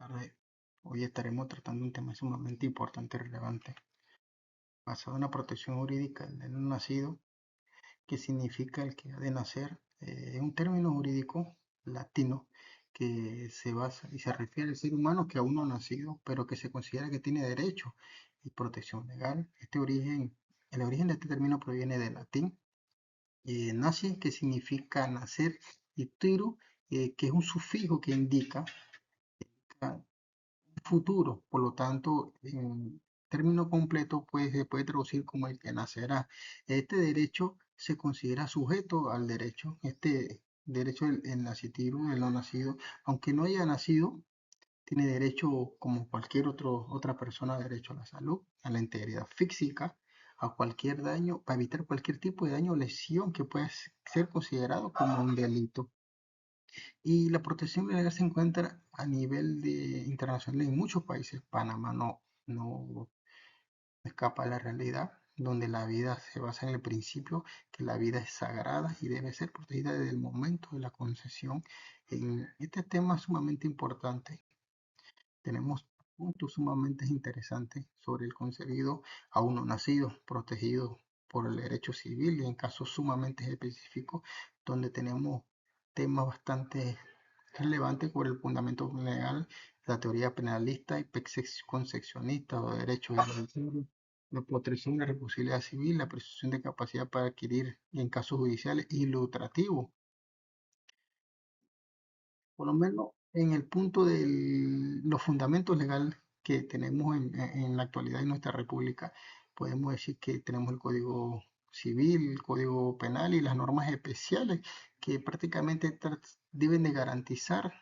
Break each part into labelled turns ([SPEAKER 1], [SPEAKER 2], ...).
[SPEAKER 1] Tarde. Hoy estaremos tratando un tema sumamente importante y relevante, basado en la protección jurídica del no nacido, que significa el que ha de nacer. Es un término jurídico latino que se basa y se refiere al ser humano que aún no ha nacido, pero que se considera que tiene derecho y protección legal. El origen de este término proviene del latín naci, que significa nacer, y tiru, que es un sufijo que indica futuro. Por lo tanto, en término completo pues, se puede traducir como el que nacerá. Este derecho se considera sujeto al derecho, este derecho del nacitivo, el no nacido, aunque no haya nacido, tiene derecho como cualquier otra persona, derecho a la salud, a la integridad física, a cualquier daño, para evitar cualquier tipo de daño o lesión que pueda ser considerado como un delito. Y la protección legal se encuentra a nivel internacional en muchos países. Panamá no escapa de la realidad, donde la vida se basa en el principio que la vida es sagrada y debe ser protegida desde el momento de la concesión. En este tema sumamente importante, tenemos puntos sumamente interesantes sobre el concebido aún no nacido, protegido por el derecho civil y en casos sumamente específicos, donde tenemos temas bastante relevantes por el fundamento legal, la teoría penalista y concepcionista o derecho de la protección de la responsabilidad civil, la presunción de capacidad para adquirir en casos judiciales y lucrativos. Por lo menos en el punto de los fundamentos legales que tenemos en la actualidad en nuestra república, podemos decir que tenemos el Código Civil, el Código Penal y las normas especiales que prácticamente deben de garantizar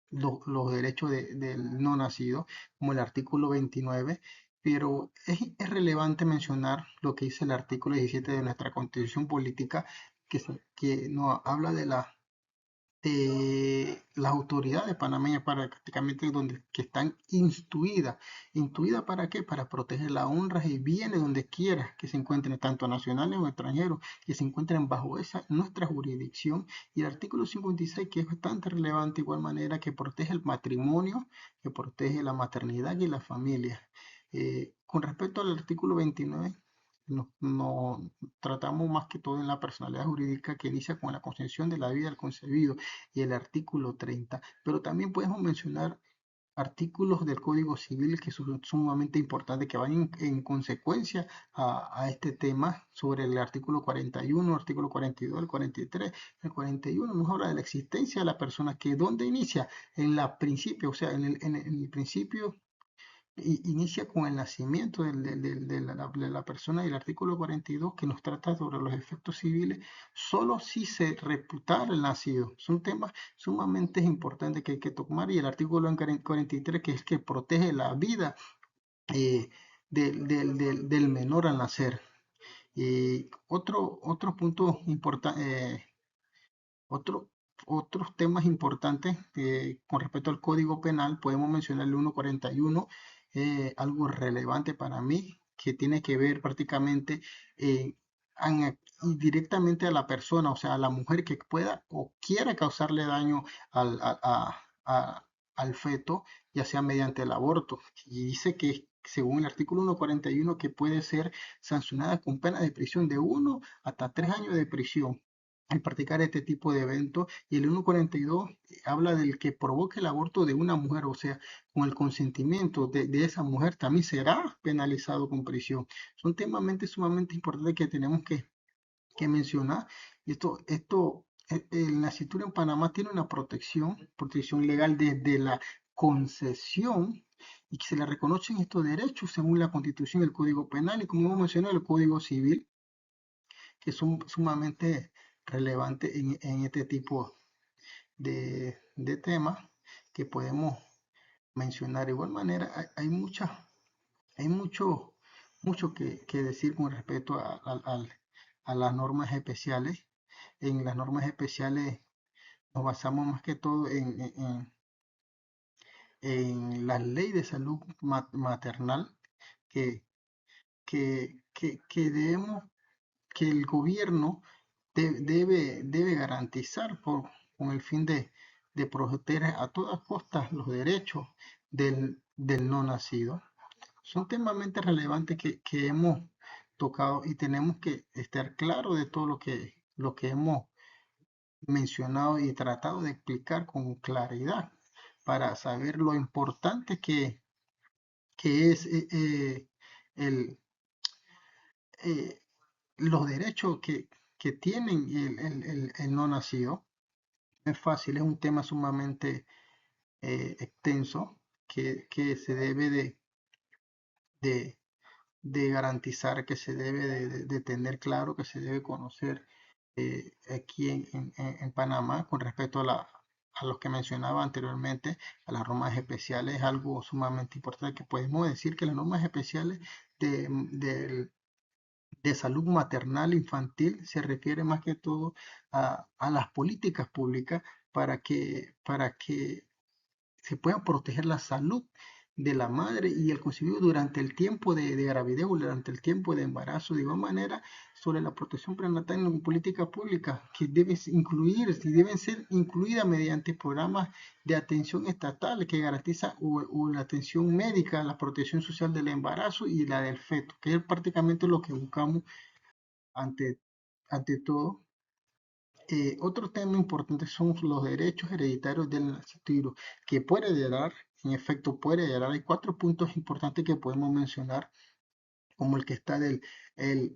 [SPEAKER 1] los derechos del no nacido, como el artículo 29, pero es relevante mencionar lo que dice el artículo 17 de nuestra Constitución Política, que nos habla de las autoridades panameñas prácticamente donde que están instruidas. ¿Instruidas para qué? Para proteger la honra y bienes donde quiera que se encuentren, tanto nacionales o extranjeros, que se encuentren bajo esa nuestra jurisdicción. Y el artículo 56, que es bastante relevante, de igual manera que protege el matrimonio, que protege la maternidad y la familia. Con respecto al artículo 29, no tratamos más que todo en la personalidad jurídica que inicia con la concepción de la vida del concebido y el artículo 30, pero también podemos mencionar artículos del Código Civil que son sumamente importantes, que van en consecuencia a este tema sobre el artículo 41, artículo 42, el 43. El 41 nos habla de la existencia de la persona, que donde inicia en la principio, o sea, en el principio inicia con el nacimiento de la persona, y el artículo 42 que nos trata sobre los efectos civiles, solo si se reputara el nacido. Son temas sumamente importantes que hay que tomar, y el artículo 43, que es que protege la vida eh, del menor al nacer. Y otro punto importante, otro, otros temas importantes con respecto al Código Penal, podemos mencionar el 141, algo relevante para mí, que tiene que ver prácticamente eh, y directamente a la persona, o sea, a la mujer que pueda o quiera causarle daño al, al feto, ya sea mediante el aborto. Y dice que, según el artículo 141, que puede ser sancionada con pena de prisión de 1 hasta 3 años de prisión al practicar este tipo de eventos. Y el 142 habla del que provoque el aborto de una mujer, o sea, con el consentimiento de esa mujer también será penalizado con prisión. Son temas sumamente importantes que tenemos que mencionar. La escritura en Panamá tiene una protección legal desde la concesión, y que se le reconocen estos derechos según la Constitución, el Código Penal y, como hemos mencionado, el Código Civil, que son sumamente relevantes en este tipo de temas que podemos mencionar. De igual manera, hay mucho que decir con respecto a las normas especiales. En las normas especiales nos basamos más que todo en la ley de salud maternal, que, que debemos, que el gobierno debe garantizar con el fin de proteger a todas costas los derechos del no nacido. Son temamente relevantes que hemos tocado y tenemos que estar claros de todo lo que hemos mencionado y tratado de explicar con claridad para saber lo importante que es el, eh, los derechos que tienen el no nacido. No es fácil, es un tema sumamente extenso que se debe de, de garantizar, que se debe de tener claro, que se debe conocer aquí en Panamá con respecto a los que mencionaba anteriormente, a las normas especiales, es algo sumamente importante que podemos decir que las normas especiales de, del de salud maternal infantil se refiere más que todo a las políticas públicas para que se pueda proteger la salud de la madre y el concebido durante el tiempo de gravidez o durante el tiempo de embarazo. De igual manera, sobre la protección prenatal en políticas públicas que deben incluir, y deben ser incluidas mediante programas de atención estatal que garantiza o la atención médica, la protección social del embarazo y la del feto, que es prácticamente lo que buscamos ante, ante todo. Otro tema importante son los derechos hereditarios del nacido que puede heredar, en efecto puede heredar. Hay cuatro puntos importantes que podemos mencionar, como el que está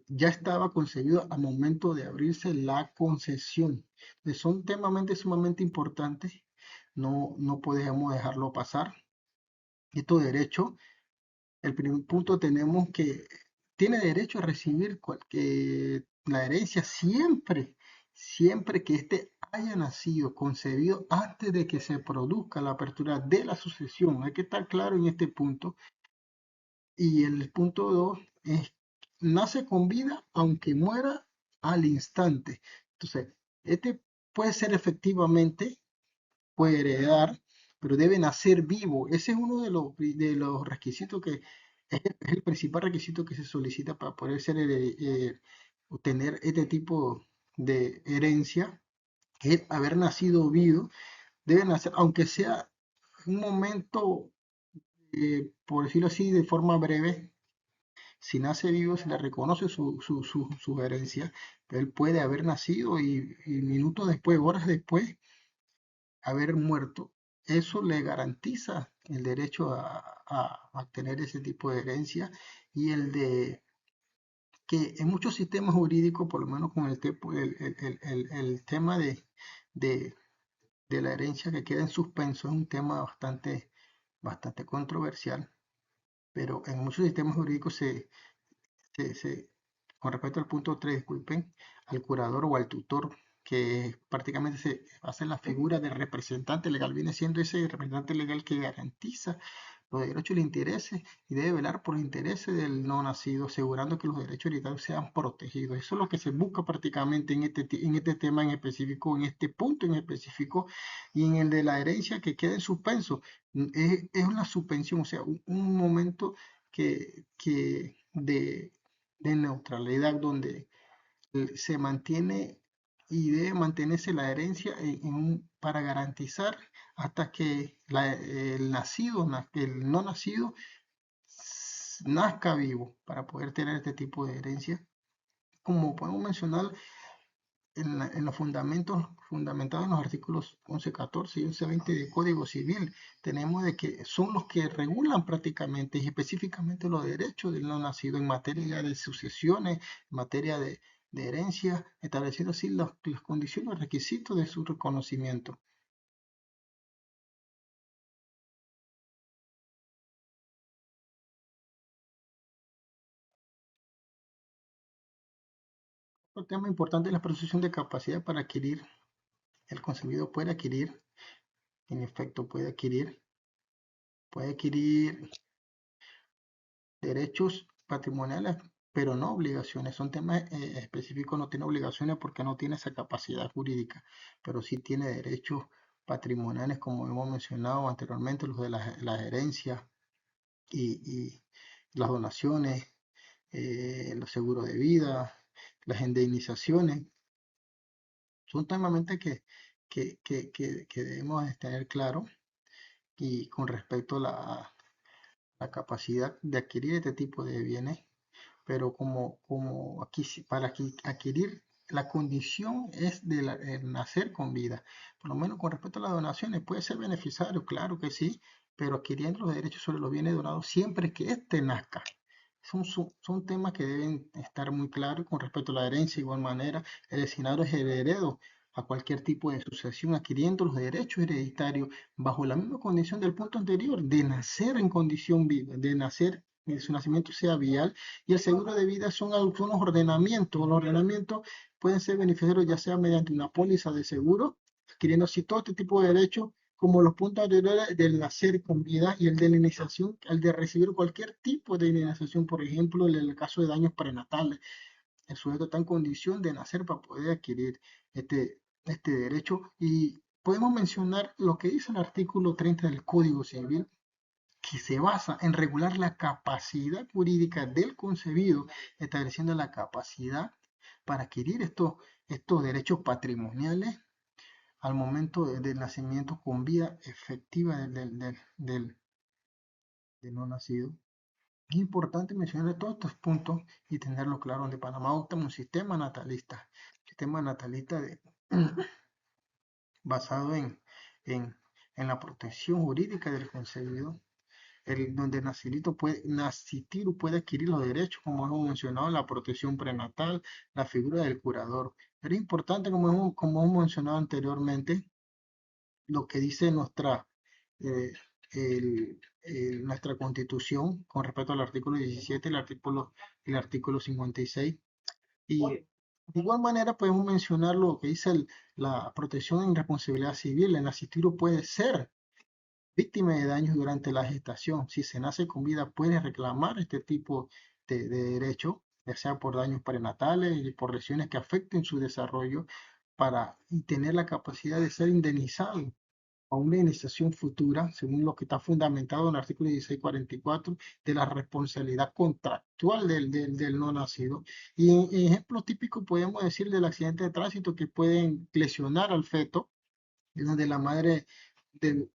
[SPEAKER 1] ya estaba concebido al momento de abrirse la concesión. Son temas sumamente importantes, no podemos dejarlo pasar. Estos derechos, el primer punto tenemos que tiene derecho a recibir la herencia siempre que éste haya nacido, concebido antes de que se produzca la apertura de la sucesión. Hay que estar claro en este punto. Y el punto 2 es, nace con vida aunque muera al instante. Entonces, este puede ser efectivamente, puede heredar, pero debe nacer vivo. Ese es uno de los requisitos es el principal requisito que se solicita para poder obtener este tipo de herencia, es haber nacido vivo. Debe nacer, aunque sea un momento, por decirlo así, de forma breve. Si nace vivo, se le reconoce su herencia, pero él puede haber nacido y minutos después, horas después, haber muerto. Eso le garantiza el derecho a tener ese tipo de herencia y el de que en muchos sistemas jurídicos, por lo menos con el tema de, de la herencia que queda en suspenso, es un tema bastante controversial, pero en muchos sistemas jurídicos con respecto al punto 3, disculpen, al curador o al tutor, que prácticamente se hace la figura del representante legal, viene siendo ese representante legal que garantiza los derechos y los intereses y debe velar por los intereses del no nacido, asegurando que los derechos hereditarios sean protegidos. Eso es lo que se busca prácticamente en este tema en específico, en este punto en específico, y en el de la herencia que queda en suspenso. Es una suspensión, o sea, un momento de neutralidad donde se mantiene y debe mantenerse la herencia para garantizar hasta que el nacido, el no nacido, nazca vivo para poder tener este tipo de herencia. Como podemos mencionar en los fundamentos fundamentados en los artículos 11, 14 y 11, 20 del Código Civil, tenemos de que son los que regulan prácticamente y específicamente los derechos del no nacido en materia de sucesiones, en materia de herencia, estableciendo así las condiciones y requisitos de su reconocimiento. Otro tema importante es la presunción de capacidad para adquirir. El concebido puede adquirir, en efecto puede adquirir derechos patrimoniales, pero no obligaciones. Son temas específicos, no tiene obligaciones porque no tiene esa capacidad jurídica, pero sí tiene derechos patrimoniales, como hemos mencionado anteriormente, los de las herencias y las donaciones, los seguros de vida, las indemnizaciones. Son temas que debemos de tener claro y con respecto a la capacidad de adquirir este tipo de bienes, pero como aquí, para adquirir la condición es de nacer con vida. Por lo menos con respecto a las donaciones, puede ser beneficiario, claro que sí, pero adquiriendo los derechos sobre los bienes donados siempre que éste nazca. Son temas que deben estar muy claros con respecto a la herencia. De igual manera, el destinatario es el heredero a cualquier tipo de sucesión, adquiriendo los derechos hereditarios bajo la misma condición del punto anterior, de nacer en condición viva, de nacer, que su nacimiento sea vial, y el seguro de vida son unos ordenamientos. Los ordenamientos pueden ser beneficiarios ya sea mediante una póliza de seguro, adquiriendo así todo este tipo de derechos, como los puntos anteriores del nacer con vida y el de la iniciación, el de recibir cualquier tipo de indemnización, por ejemplo, en el caso de daños prenatales. El sujeto está en condición de nacer para poder adquirir este derecho. Y podemos mencionar lo que dice el artículo 30 del Código Civil, que se basa en regular la capacidad jurídica del concebido, estableciendo la capacidad para adquirir estos derechos patrimoniales al momento del nacimiento con vida efectiva del no nacido. Es importante mencionar todos estos puntos y tenerlo claro. Donde Panamá adopta un sistema natalista basado en la protección jurídica del concebido, donde Nascitiru puede adquirir los derechos, como hemos mencionado, la protección prenatal, la figura del curador. Pero es importante, como hemos mencionado anteriormente, lo que dice eh, nuestra Constitución con respecto al artículo 17, el artículo 56. Y de igual manera podemos mencionar lo que dice la protección en responsabilidad civil. El nascituro puede ser víctima de daños durante la gestación. Si se nace con vida, puede reclamar este tipo de derecho, ya sea por daños prenatales y por lesiones que afecten su desarrollo, y tener la capacidad de ser indemnizado a una indemnización futura, según lo que está fundamentado en el artículo 1644 de la responsabilidad contractual del no nacido. Y en ejemplo típico podemos decir del accidente de tránsito que pueden lesionar al feto, en donde la madre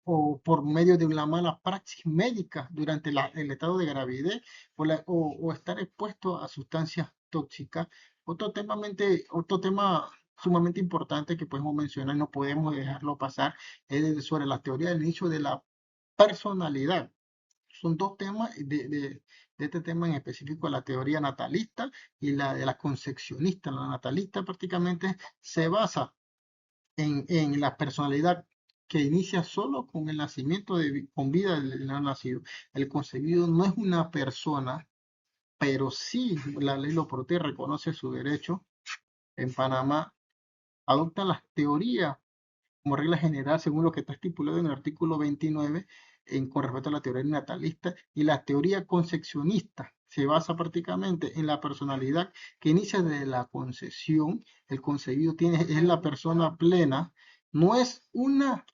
[SPEAKER 1] o por medio de una mala praxis médica durante el estado de gravidez o estar expuesto a sustancias tóxicas. Otro tema sumamente importante que podemos mencionar, no podemos dejarlo pasar, es sobre la teoría del inicio de la personalidad. Son dos temas de este tema en específico, la teoría natalista y la de la concepcionista. La natalista prácticamente se basa en la personalidad que inicia solo con el nacimiento con vida del no nacido. El concebido no es una persona, pero sí la ley lo protege, reconoce su derecho. En Panamá adopta las teorías como regla general según lo que está estipulado en el artículo 29 con respecto a la teoría natalista, y la teoría concepcionista se basa prácticamente en la personalidad que inicia desde la concepción. El concebido es la persona plena, no es una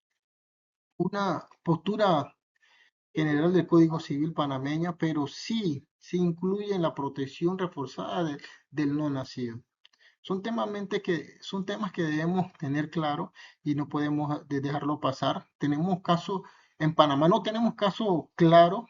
[SPEAKER 1] postura general del Código Civil panameña, pero sí incluye en la protección reforzada del no nacido. Son temas que debemos tener claro y no podemos dejarlo pasar. En Panamá no tenemos caso claro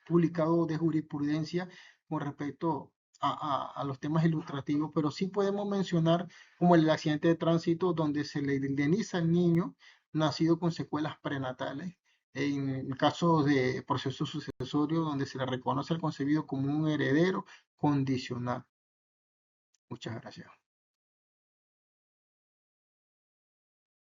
[SPEAKER 1] publicado de jurisprudencia con respecto a los temas ilustrativos, pero sí podemos mencionar como el accidente de tránsito donde se le indemniza al niño nacido con secuelas prenatales. En casos de proceso sucesorio donde se le reconoce al concebido como un heredero condicional. Muchas gracias.